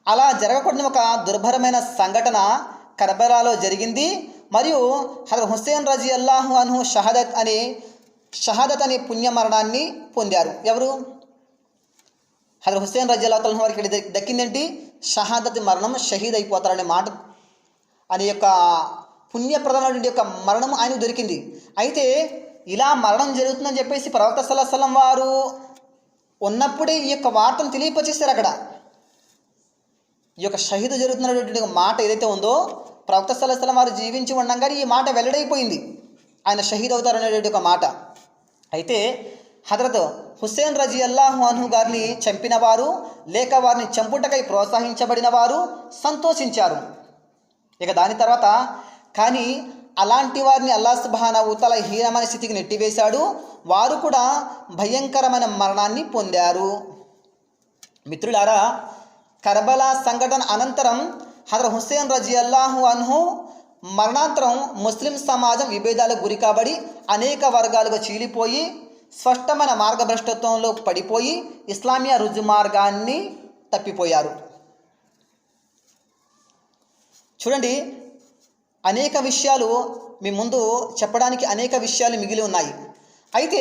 అలా జరగకూడని ఒక దుర్భరమైన సంఘటన కర్బలాలో జరిగింది. మరియు హజరత్ హుస్సేన్ రజియల్లాహు అన్హు షహాదత్ అనే పుణ్యమరణాన్ని పొందారు. ఎవరు? హజరత్ హుస్సేన్ రజియల్లాహు అన్హు వారికి దక్కిందేంటి? షహాదత్ మరణం, షహీద్ అయిపోతారనే మాట అనే యొక్క పుణ్యప్రదమైన యొక్క మరణం ఆయనకు దొరికింది. అయితే ఇలా మరణం జరుగుతుందని చెప్పేసి ప్రవక్త సల్లల్లాహు అలైహి వసల్లం వారు ఉన్నప్పుడే ఈ యొక్క వార్తను తెలియపరిచేశారు. అక్కడ ఈ యొక్క షహీద్ జరుగుతున్నటువంటి మాట ఏదైతే ఉందో ప్రవక్త సల్లల్లాహు అలైహి వసల్లం వారు జీవించి ఉండగానే ఈ మాట వెల్లడైపోయింది, ఆయన షహీద్ అవుతారు అనేటువంటి ఒక మాట. అయితే హజరత్ హుస్సేన్ రజియల్లాహు అన్హు గారిని చంపిన వారు లేక వారిని చంపుటకై ప్రోత్సహించబడిన వారు సంతోషించారు. ఇక దాని తర్వాత కానీ అలాంటి వారిని అల్లాహ్ సుబ్హానహు తఆలా హీనమైన స్థితికి నెట్టివేశాడు. వారు కూడా భయంకరమైన మరణాన్ని పొందారు. మిత్రులారా, కర్బలా సంఘటన అనంతరం హజరత్ హుస్సేన్ రజియల్లాహు అన్హు మరణాంతరం ముస్లిం సమాజం విభేదాలకు గురి కాబడి అనేక వర్గాలుగా చీలిపోయి స్పష్టమైన మార్గభ్రష్టత్వంలో పడిపోయి ఇస్లామియా రుజు మార్గాన్ని తప్పిపోయారు. చూడండి, అనేక విషయాలు మీ ముందు చెప్పడానికి అనేక విషయాలు మిగిలి ఉన్నాయి. అయితే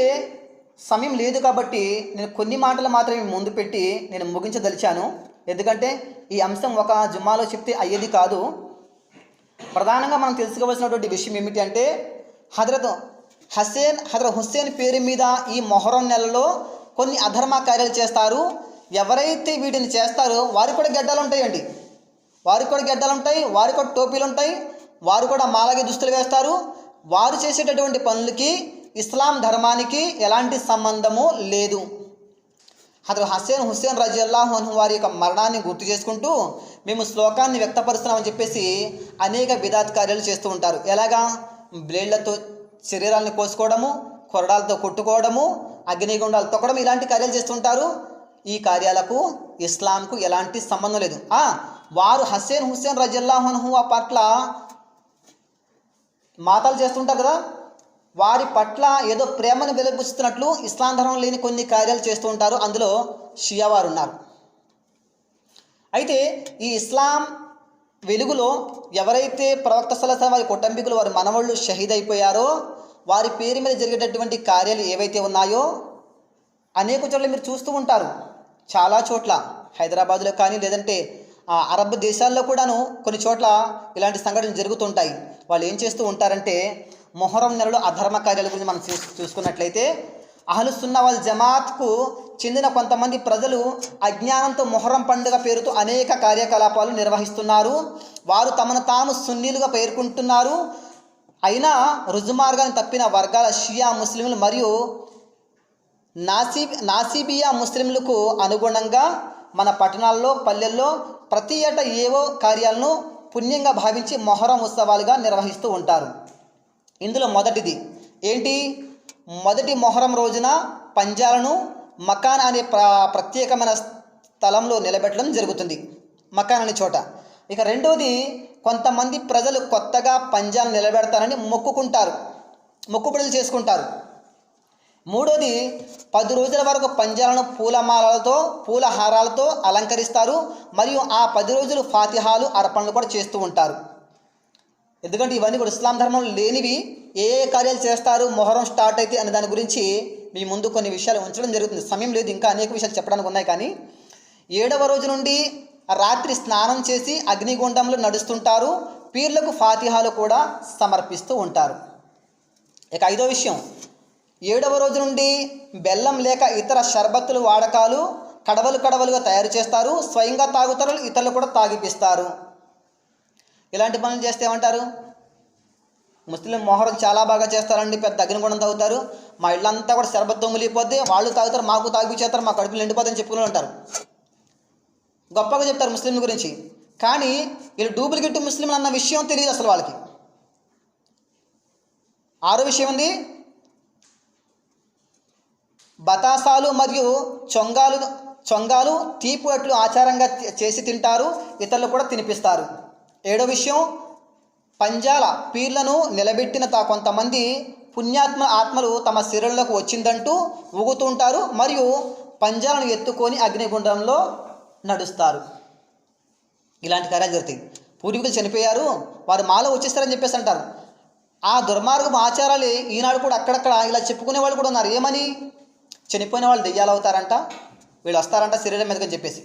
సమయం లేదు కాబట్టి నేను కొన్ని మాటలు మాత్రమే ముందు పెట్టి నేను ముగించదలిచాను. ఎందుకంటే ఈ అంశం ఒక జుమ్మాలో చెప్తే అయ్యేది కాదు. ప్రధానంగా మనం తెలుసుకోవాల్సినటువంటి విషయం ఏమిటి అంటే హజరత్ హుస్సేన్ పేరు మీద ఈ మొహరం నెలలో కొన్ని అధర్మ కార్యాలు చేస్తారు. ఎవరైతే వీటిని చేస్తారో వారికి కూడా గెడ్డలు ఉంటాయండి, వారికి కూడా గెడ్డలు ఉంటాయి, వారికి కూడా టోపీలు ఉంటాయి, వారు కూడా మాలాగే దుస్తులు వేస్తారు. వారు చేసేటటువంటి పనులకి ఇస్లాం ధర్మానికి ఎలాంటి సంబంధము లేదు. హజరత్ హుస్సేన్ రజియల్లాహు అన్హు వారి యొక్క మరణాన్ని గుర్తు చేసుకుంటూ మేము శ్లోకాన్ని వ్యక్తపరుస్తున్నామని చెప్పేసి అనేక బిదాత్ కార్యాలు చేస్తూ ఉంటారు. ఎలాగా? బ్లేడ్లతో శరీరాలను కోసుకోవడము, కొరడాలతో కొట్టుకోవడము, అగ్నిగుండాలు తొక్కడం, ఇలాంటి కార్యాలు చేస్తుంటారు. ఈ కార్యాలకు ఇస్లాంకు ఎలాంటి సంబంధం లేదు. వారు హుస్సేన్ రజియల్లాహు అన్హు పట్ల మాటలు చేస్తుంటారు కదా, వారి పట్ల ఏదో ప్రేమను వెలిబుచ్చుతున్నట్లు ఇస్లాం ధర్మం లేని కొన్ని కార్యాలు చేస్తూ ఉంటారు. అందులో షియా వారు ఉన్నారు. అయితే ఈ ఇస్లాం వెలుగులో ఎవరైతే ప్రవక్త సల్లల్లాహు అలైహి వసల్లం వారి కుటుంబీకులు వారి మనవళ్ళు షహీద్ అయిపోయారో వారి పేరు మీద జరిగేటటువంటి కార్యాలు ఏవైతే ఉన్నాయో అనేక చోట్ల మీరు చూస్తూ ఉంటారు. చాలా చోట్ల హైదరాబాద్లో కానీ లేదంటే అరబ్ దేశాల్లో కూడాను కొన్ని చోట్ల ఇలాంటి సంఘటనలు జరుగుతుంటాయి. వాళ్ళు ఏం చేస్తూ ఉంటారంటే మొహరం నెలలో అధర్మ కార్యాల గురించి మనం చూసుకున్నట్లయితే అహ్లు సున్నా వల్ జమాత్కు చెందిన కొంతమంది ప్రజలు అజ్ఞానంతో మొహరం పండుగ పేరుతో అనేక కార్యకలాపాలు నిర్వహిస్తున్నారు. వారు తమను తాము సున్నీలుగా పేర్కొంటున్నారు. అయినా రుజుమార్గాన్ని తప్పిన వర్గాల షియా ముస్లింలు మరియు నాసిబియా ముస్లింలకు అనుగుణంగా మన పట్టణాల్లో పల్లెల్లో ప్రతి ఏటా ఏవో కార్యాలను పుణ్యంగా భావించి మొహరం ఉత్సవాలుగా నిర్వహిస్తూ ఉంటారు. ఇందులో మొదటిది ఏంటి? మొదటి మొహరం రోజున పంజాలను మకాన్ అనే ప్రత్యేకమైన స్థలంలో నిలబెట్టడం జరుగుతుంది, మకాన్ అనే చోట. ఇక రెండోది, కొంతమంది ప్రజలు కొత్తగా పంజాలు నిలబెడతారని మొక్కుబడులు చేసుకుంటారు. మూడోది, 10 రోజుల వరకు పంజాలను పూలమాలలతో పూల హారాలతో అలంకరిస్తారు మరియు ఆ 10 రోజులు ఫాతిహాలు అర్పణలు కూడా చేస్తూ ఉంటారు. ఎందుకంటే ఇవన్నీ కూడా ఇస్లాం ధర్మంలో లేనివి. ఏ కార్యాలు చేస్తారు మొహరం స్టార్ట్ అయితే అనే దాని గురించి మీ ముందు కొన్ని విషయాలు ఉంచడం జరుగుతుంది. సమయం లేదు, ఇంకా అనేక విషయాలు చెప్పడానికి ఉన్నాయి. కానీ 7వ రోజు నుండి రాత్రి స్నానం చేసి అగ్నిగుండంలో నడుస్తుంటారు. పీర్లకు ఫాతిహాలు కూడా సమర్పిస్తూ ఉంటారు. ఇక 5వ విషయం, 7వ రోజు నుండి బెల్లం లేక ఇతర షర్బత్తులు వాడకాలు కడవలుగా తయారు చేస్తారు. స్వయంగా తాగుతారు, ఇతరులు కూడా తాగిపిస్తారు. ఇలాంటి పనులు చేస్తే ఏమంటారు? ముస్లిం మొహరం చాలా బాగా చేస్తారండి, పెద్ద అగ్నిగుండం తాగుతారు, మా ఇళ్ళంతా కూడా షర్బత్ తొంగిలిపోతే వాళ్ళు తాగుతారు, మాకు తాగిపిచ్చేస్తారు, మా కడుపులు నిండిపోతాయని చెప్పుకుని ఉంటారు. గొప్పగా చెప్తారు ముస్లింల గురించి. కానీ వీళ్ళు డూప్లికేట్ ముస్లింలు అన్న విషయం తెలియదు అసలు వాళ్ళకి. 6వ విషయం ఉంది, బతాసాలు మరియు చొంగాలు తీపు అట్లు ఆచారంగా చేసి తింటారు, ఇతరులు కూడా తినిపిస్తారు. 7వ విషయం, పంజాల పీర్లను నిలబెట్టిన కొంతమంది ఆత్మలు తమ శరీరంలోకి వచ్చిందంటూ ఊగుతుంటారు మరియు పంజాలను ఎత్తుకొని అగ్నిగుండంలో నడుస్తారు. ఇలాంటి కార్యాలు జరుగుతాయి. పూర్వీకులు చనిపోయారు, వారు మాలో వచ్చేస్తారని చెప్పేసి అంటారు. ఆ దుర్మార్గం ఆచారాలే ఈనాడు కూడా అక్కడక్కడ ఇలా చెప్పుకునే వాళ్ళు కూడా ఉన్నారు. ఏమని? చనిపోయిన వాళ్ళు దెయ్యాలు అవుతారంట, వీళ్ళు వస్తారంట శరీరం మీదకని చెప్పేసి.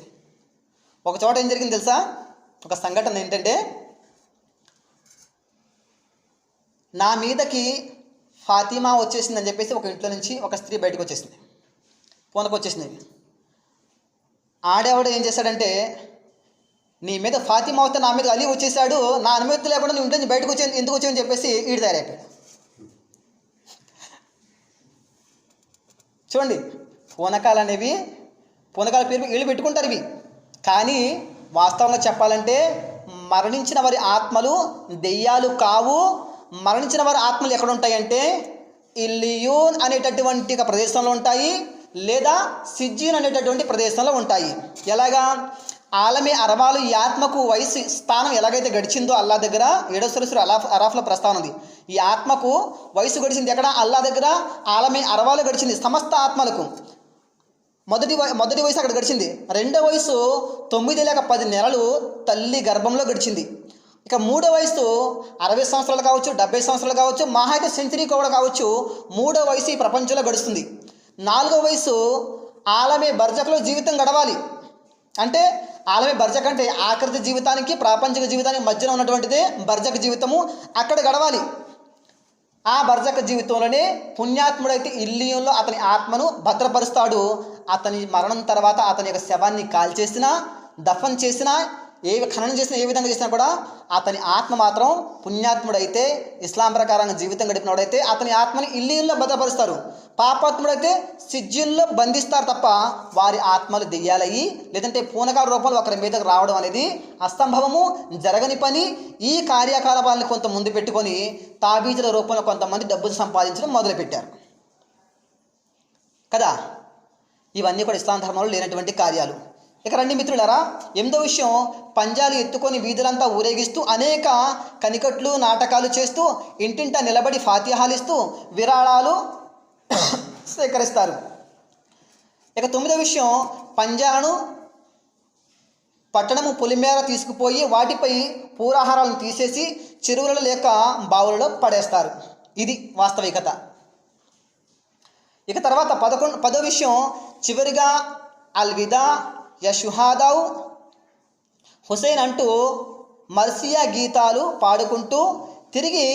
ఒక చోట ఏం జరిగింది తెలుసా? ఒక సంఘటన ఏంటంటే, నా మీదకి ఫాతిమా వచ్చేసిందని చెప్పేసి ఒక ఇంట్లో నుంచి ఒక స్త్రీ బయటకు వచ్చేసింది, పూనకు వచ్చేసింది. ఆడేవాడు ఏం చేశాడంటే, నీ మీద ఫాతిమా అవుతే నా మీద అలీ వచ్చేసాడు, నా అనుమతి లేకుండా నువ్వు ఇంటి నుంచి బయటకు వచ్చి ఎందుకు వచ్చావని చెప్పేసి ఈడు తయారైపోయాడు. చూడండి, పూనకాలు అనేవి, పూనకాల పేరు వీళ్ళు పెట్టుకుంటారు ఇవి. కానీ వాస్తవంగా చెప్పాలంటే మరణించిన వారి ఆత్మలు దెయ్యాలు కావు. మరణించిన వారి ఆత్మలు ఎక్కడ ఉంటాయంటే ఇల్లియూన్ అనేటటువంటి ఒక ప్రదేశంలో ఉంటాయి, లేదా సిజ్జీన్ అనేటటువంటి ప్రదేశంలో ఉంటాయి. ఎలాగా? ఆలమే అరవాలు ఈ ఆత్మకు వయసు స్థానం ఎలాగైతే గడిచిందో అల్లా దగ్గర, 7వ సూర అరాఫ్లో ప్రస్తావన ఉంది. ఈ ఆత్మకు వయసు గడిచింది ఎక్కడ? అల్లా దగ్గర ఆలమే అరవాలు గడిచింది సమస్త ఆత్మలకు. మొదటి వయసు అక్కడ గడిచింది. రెండో వయసు 9 లేక 10 నెలలు తల్లి గర్భంలో గడిచింది. ఇక మూడో వయసు 60 సంవత్సరాలు కావచ్చు, 70 సంవత్సరాలు కావచ్చు, మహా అయితే సెంచరీ కూడా కావచ్చు. మూడో వయసు ఈ ప్రపంచంలో గడుస్తుంది. 4వ వయసు ఆలమే బర్జక్లో జీవితం గడవాలి. అంటే ఆలమే బర్జక్ అంటే ఆఖరి జీవితానికి ప్రాపంచిక జీవితానికి మధ్యన ఉన్నటువంటిదే బర్జక్ జీవితము, అక్కడ గడవాలి. ఆ బర్జక్ జీవితంలోనే పుణ్యాత్ముడైతే ఇల్లియంలో అతని ఆత్మను భద్రపరుస్తాడు. అతని మరణం తర్వాత అతని యొక్క శవాన్ని కాల్చేసినా, దఫన్ చేసినా, ఖననం చేసినా, ఏ విధంగా చేసినా కూడా అతని ఆత్మ మాత్రం పుణ్యాత్ముడైతే, ఇస్లాం ప్రకారంగా జీవితం గడిపినవాడైతే అతని ఆత్మని ఇల్లియంలో భద్రపరుస్తారు. పాపాత్ముడైతే సిజ్జీన్లో బంధిస్తారు తప్ప వారి ఆత్మలు దెయ్యాలయ్యి లేదంటే పూనకాల రూపంలో ఒకరి మీదకు రావడం అనేది అసంభవము, జరగని పని. ఈ కార్యకలాపాలను కొంత ముందు పెట్టుకొని తాబీజుల రూపంలో కొంతమంది డబ్బులు సంపాదించడం మొదలుపెట్టారు కదా. ఇవన్నీ కూడా ఇస్లాం ధర్మంలో లేనటువంటి కార్యాలు. ఇక రండి మిత్రులారా, 8వ విషయం, పంజాలు ఎత్తుకొని వీధులంతా ఊరేగిస్తూ అనేక కనికట్లు నాటకాలు చేస్తూ ఇంటింటా నిలబడి ఫాతిహాలు ఇస్తూ విరాళాలు సేకరిస్తారు. ఇక 9వ విషయం, పంజాలను పట్టణము పొలిమేర తీసుకుపోయి వాటిపై పూరాహారాలను తీసేసి చెరువులలో లేక బావులలో పడేస్తారు. ఇది వాస్తవికత. ఇక తర్వాత 10వ విషయం, చివరిగా అల్విదా యషుహాదావు హుసేన్ అంటూ మర్సియా గీతాలు పాడుకుంటూ తిరిగి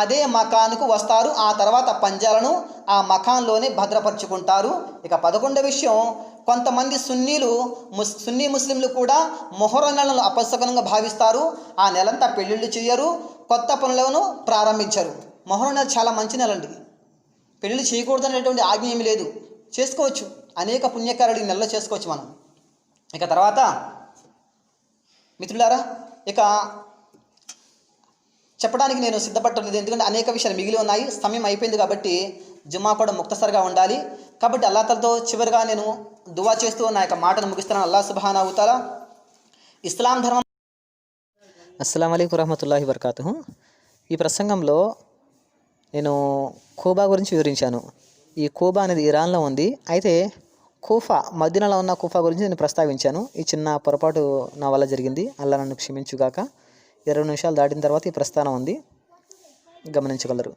అదే మకాన్కు వస్తారు. ఆ తర్వాత పంజాలను ఆ మకాన్లోనే భద్రపరుచుకుంటారు. ఇక 11వ విషయం, కొంతమంది సున్నీ ముస్లింలు కూడా మొహర్రం నెలను అపశకునంగా భావిస్తారు. ఆ నెలంతా పెళ్ళిళ్ళు చేయరు, కొత్త పనులను ప్రారంభించరు. మొహర్రం నెల చాలా మంచి నెల అండి. పెళ్ళిళ్ళు చేయకూడదు అనేటువంటి ఆజ్ఞ ఏమీ లేదు, చేసుకోవచ్చు. అనేక పుణ్యకార్యాలు ఈ నెలలో చేసుకోవచ్చు మనం. ఇక తర్వాత మిత్రులారా, ఇక చెప్పడానికి నేను సిద్ధపట్టలేదు, ఎందుకంటే అనేక విషయాలు మిగిలి ఉన్నాయి. సమయం అయిపోయింది కాబట్టి జుమ్మా కూడా ముక్తసరిగా ఉండాలి. కాబట్టి అల్లాహ్ తాలాతో చివరిగా నేను దువా చేస్తూ నా యొక్క మాటను ముగిస్తున్నాను. అల్లాహ్ సుబ్హానహు తఆలా ఇస్లాం ధర్మం. అస్సలాము అలైకుం వరహ్మతుల్లాహి వబరకాతుహు. ఈ ప్రసంగంలో నేను కూబా గురించి వివరించాను. ఈ కూబా అనేది ఇరాన్లో ఉంది. అయితే కూఫా, మదీనాలో ఉన్న కూఫా గురించి నేను ప్రస్తావించాను. ఈ చిన్న పొరపాటు నా వల్ల జరిగింది, అల్లాహ్ నన్ను క్షమించుగాక. 20 నిమిషాలు దాటిన తర్వాత ఈ ప్రస్థానం ఉంది, గమనించగలరు.